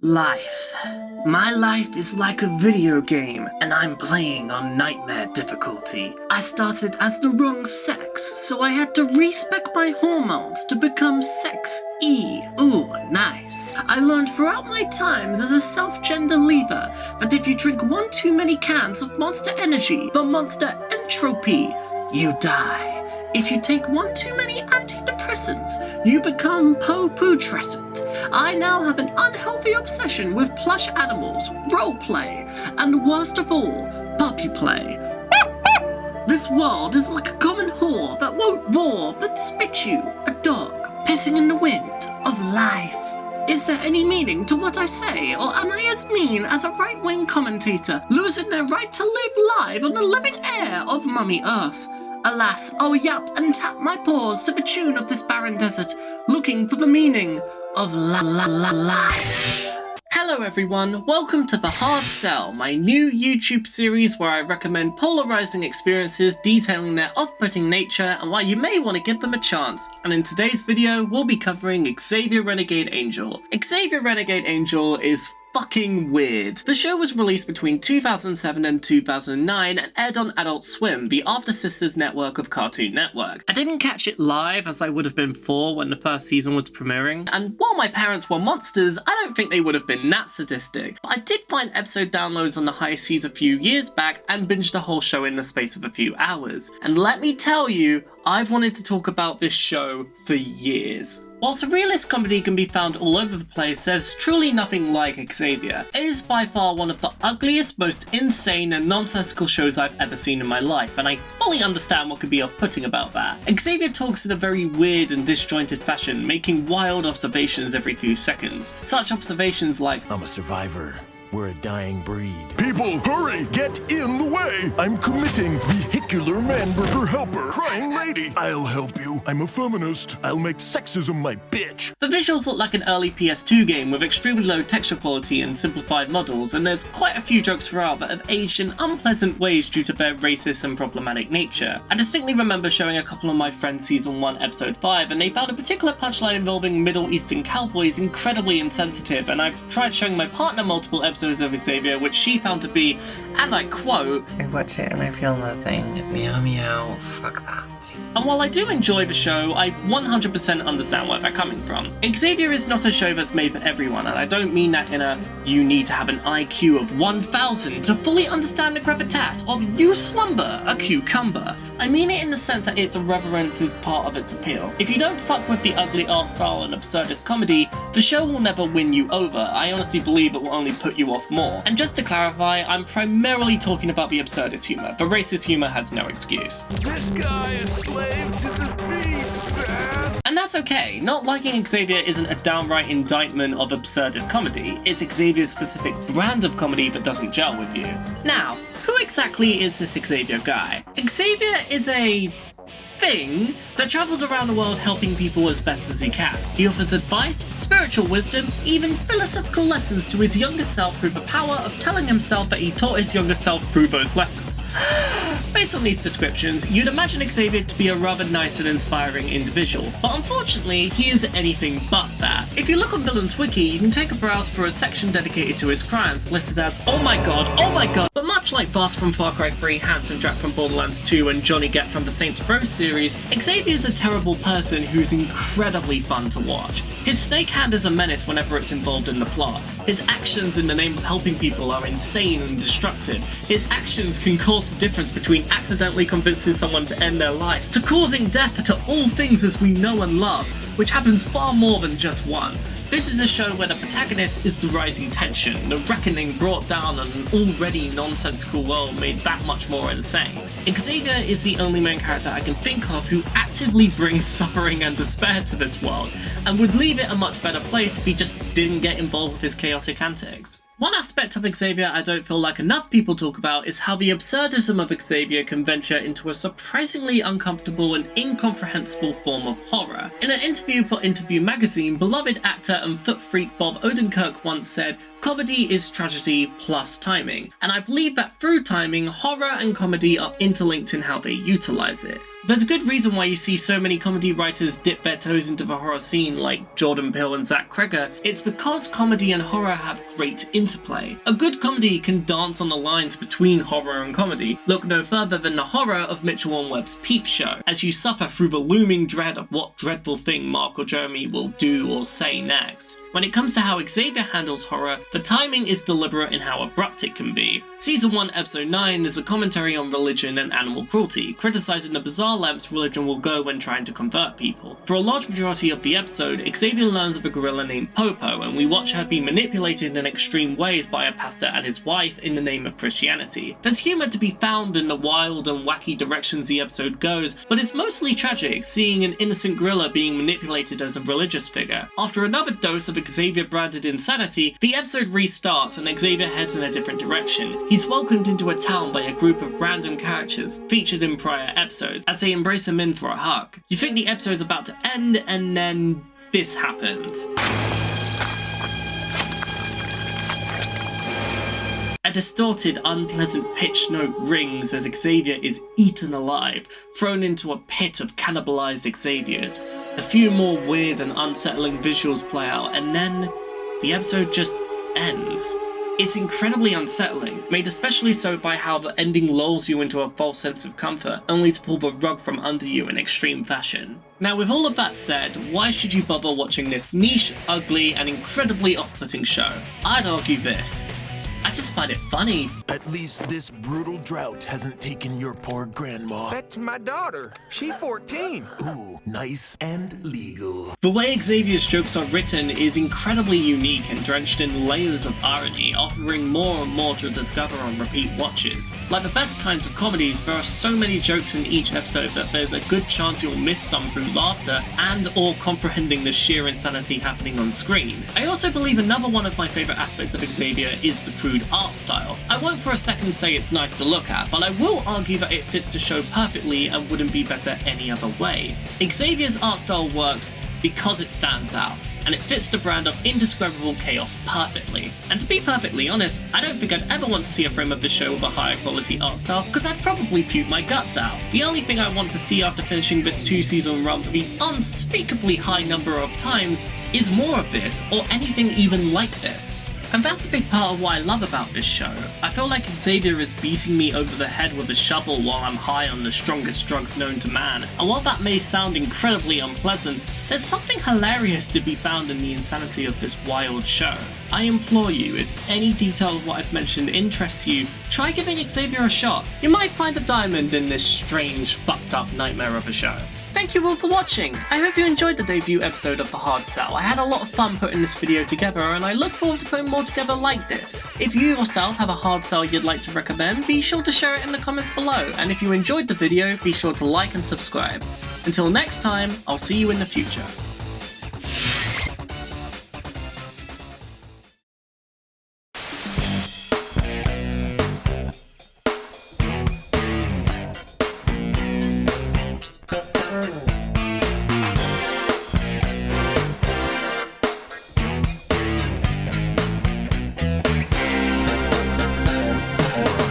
Life. My life is like a video game, and I'm playing on nightmare difficulty. I started as the wrong sex, so I had to respec my hormones to become sex-E. Ooh, nice. I learned throughout my times as a self-gender leaver that if you drink one too many cans of Monster Energy, the Monster Entropy, you die. If you take one too many antidepressants, you become po-putrescent. I now have an unhealthy obsession with plush animals, roleplay, and worst of all, puppy play. This world is like a common whore that won't roar but spit you, a dog pissing in the wind of life. Is there any meaning to what I say, or am I as mean as a right-wing commentator losing their right to live live on the living air of Mummy Earth? Alas, I'll yap and tap my paws to the tune of this barren desert, looking for the meaning of life. Hello everyone, welcome to The Hardsell, my new YouTube series where I recommend polarising experiences detailing their off-putting nature and why you may want to give them a chance. And in today's video, we'll be covering Xavier Renegade Angel. Xavier Renegade Angel is fucking weird. The show was released between 2007 and 2009 and aired on adultswim, the After Sisters network of Cartoon Network. I didn't catch it live as I would have been 4 when the first season was premiering, and while my parents were monsters, I don't think they would have been that sadistic. But I did find episode downloads on the high seas a few years back and binged the whole show in the space of a few hours. And let me tell you, I've wanted to talk about this show for years. While surrealist comedy can be found all over the place, there's truly nothing like Xavier. It is by far one of the ugliest, most insane and nonsensical shows I've ever seen in my life, and I fully understand what could be off-putting about that. Xavier talks in a very weird and disjointed fashion, making wild observations every few seconds. Such observations like, I'm a survivor. We're a dying breed. People, hurry! Get in the way! I'm committing vehicular manburger helper. Crying lady! I'll help you. I'm a feminist. I'll make sexism my bitch. The visuals look like an early PS2 game with extremely low texture quality and simplified models, and there's quite a few jokes throughout that have aged in unpleasant ways due to their racist and problematic nature. I distinctly remember showing a couple of my friends Season 1 Episode 5, and they found a particular punchline involving Middle Eastern cowboys incredibly insensitive, and I've tried showing my partner multiple episodes of Xavier, which she found to be, and I quote, I watch it and I feel nothing. Meow meow, fuck that. And while I do enjoy the show, I 100% understand where they're coming from. Xavier is not a show that's made for everyone, and I don't mean that in a you need to have an IQ of 1000 to fully understand the gravitas of you slumber a cucumber. I mean it in the sense that its irreverence is part of its appeal. If you don't fuck with the ugly art style and absurdist comedy, the show will never win you over. I honestly believe it will only put you off more. And just to clarify, I'm primarily talking about the absurdist humor. The racist humor has no excuse. This guy is slave to the beats, man! And that's okay. Not liking Xavier isn't a downright indictment of absurdist comedy. It's Xavier's specific brand of comedy that doesn't gel with you. Now, who exactly is this Xavier guy? Xavier is a thing that travels around the world helping people as best as he can. He offers advice, spiritual wisdom, even philosophical lessons to his younger self through the power of telling himself that he taught his younger self through those lessons. Based on these descriptions, you'd imagine Xavier to be a rather nice and inspiring individual, but unfortunately, he is anything but that. If you look on Villain's Wiki, you can take a browse for a section dedicated to his crimes, listed as oh my god, but much like Vast from Far Cry 3, Handsome Jack from Borderlands 2, and Johnny Get from the Saints Row series, Xavier's a terrible person who's incredibly fun to watch. His snake hand is a menace whenever it's involved in the plot. His actions in the name of helping people are insane and destructive. His actions can cause the difference between accidentally convincing someone to end their life to causing death to all things as we know and love, which happens far more than just once. This is a show where the protagonist is the rising tension, the reckoning brought down on an already nonsensical world made that much more insane. Xavier is the only main character I can think of who actively brings suffering and despair to this world, and would leave it a much better place if he just didn't get involved with his chaotic antics. One aspect of Xavier I don't feel like enough people talk about is how the absurdism of Xavier can venture into a surprisingly uncomfortable and incomprehensible form of horror. In an interview for Interview magazine, beloved actor and foot freak Bob Odenkirk once said, Comedy is tragedy plus timing, and I believe that through timing, horror and comedy are interlinked in how they utilize it. There's a good reason why you see so many comedy writers dip their toes into the horror scene like Jordan Peele and Zach Cregger. It's because comedy and horror have great interplay. A good comedy can dance on the lines between horror and comedy. Look no further than the horror of Mitchell and Webb's Peep Show, as you suffer through the looming dread of what dreadful thing Mark or Jeremy will do or say next. When it comes to how Xavier handles horror, the timing is deliberate in how abrupt it can be. Season 1 episode 9 is a commentary on religion and animal cruelty, criticising the bizarre lengths religion will go when trying to convert people. For a large majority of the episode, Xavier learns of a gorilla named Popo, and we watch her be manipulated in extreme ways by a pastor and his wife in the name of Christianity. There's humour to be found in the wild and wacky directions the episode goes, but it's mostly tragic, seeing an innocent gorilla being manipulated as a religious figure. After another dose of Xavier-branded insanity, the episode restarts and Xavier heads in a different direction. He's welcomed into a town by a group of random characters featured in prior episodes as they embrace him in for a hug. You think the episode's about to end, and then this happens. A distorted, unpleasant pitch note rings as Xavier is eaten alive, thrown into a pit of cannibalized Xaviers. A few more weird and unsettling visuals play out, and then the episode just ends. It's incredibly unsettling, made especially so by how the ending lulls you into a false sense of comfort, only to pull the rug from under you in extreme fashion. Now, with all of that said, why should you bother watching this niche, ugly, and incredibly off-putting show? I'd argue this. I just find it funny. At least this brutal drought hasn't taken your poor grandma. That's my daughter. She's 14. Ooh, nice and legal. The way Xavier's jokes are written is incredibly unique and drenched in layers of irony, offering more and more to discover on repeat watches. Like the best kinds of comedies, there are so many jokes in each episode that there's a good chance you'll miss some through laughter and or comprehending the sheer insanity happening on screen. I also believe another one of my favourite aspects of Xavier is the crude art style. I won't for a second say it's nice to look at, but I will argue that it fits the show perfectly and wouldn't be better any other way. Xavier's art style works because it stands out, and it fits the brand of indescribable chaos perfectly. And to be perfectly honest, I don't think I'd ever want to see a frame of this show with a higher quality art style, because I'd probably puke my guts out. The only thing I want to see after finishing this 2-season run for the unspeakably high number of times is more of this, or anything even like this. And that's a big part of what I love about this show. I feel like Xavier is beating me over the head with a shovel while I'm high on the strongest drugs known to man, and while that may sound incredibly unpleasant, there's something hilarious to be found in the insanity of this wild show. I implore you, if any detail of what I've mentioned interests you, try giving Xavier a shot. You might find a diamond in this strange, fucked up nightmare of a show. Thank you all for watching! I hope you enjoyed the debut episode of The Hard Sell. I had a lot of fun putting this video together, and I look forward to putting more together like this. If you yourself have a hard sell you'd like to recommend, be sure to share it in the comments below, and if you enjoyed the video, be sure to like and subscribe. Until next time, I'll see you in the future. Turn.